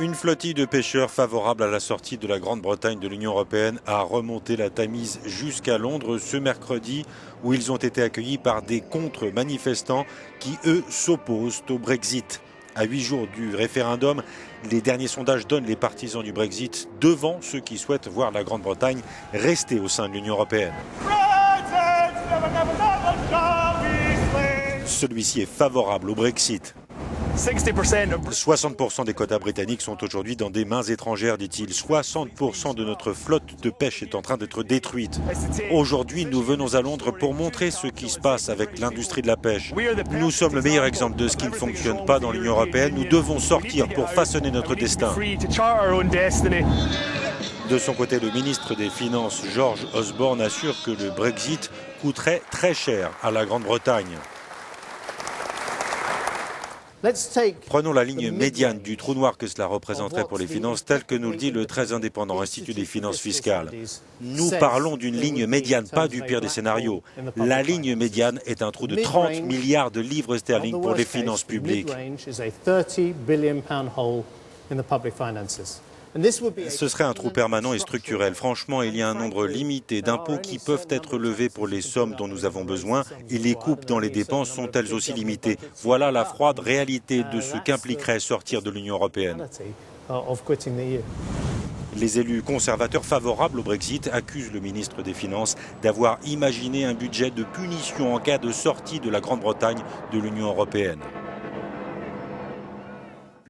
Une flottille de pêcheurs favorable à la sortie de la Grande-Bretagne de l'Union européenne a remonté la Tamise jusqu'à Londres ce mercredi, où ils ont été accueillis par des contre-manifestants qui, eux, s'opposent au Brexit. À 8 jours du référendum, les derniers sondages donnent les partisans du Brexit devant ceux qui souhaitent voir la Grande-Bretagne rester au sein de l'Union européenne. Celui-ci est favorable au Brexit. 60% des quotas britanniques sont aujourd'hui dans des mains étrangères, dit-il. 60% de notre flotte de pêche est en train d'être détruite. Aujourd'hui, nous venons à Londres pour montrer ce qui se passe avec l'industrie de la pêche. Nous sommes le meilleur exemple de ce qui ne fonctionne pas dans l'Union européenne. Nous devons sortir pour façonner notre destin. De son côté, le ministre des Finances, George Osborne, assure que le Brexit coûterait très cher à la Grande-Bretagne. Prenons la ligne médiane du trou noir que cela représenterait pour les finances, tel que nous le dit le très indépendant Institut des finances fiscales. Nous parlons d'une ligne médiane, pas du pire des scénarios. La ligne médiane est un trou de 30 milliards de livres sterling pour les finances publiques. Ce serait un trou permanent et structurel. Franchement, il y a un nombre limité d'impôts qui peuvent être levés pour les sommes dont nous avons besoin et les coupes dans les dépenses sont elles aussi limitées. Voilà la froide réalité de ce qu'impliquerait sortir de l'Union européenne. Les élus conservateurs favorables au Brexit accusent le ministre des Finances d'avoir imaginé un budget de punition en cas de sortie de la Grande-Bretagne de l'Union européenne.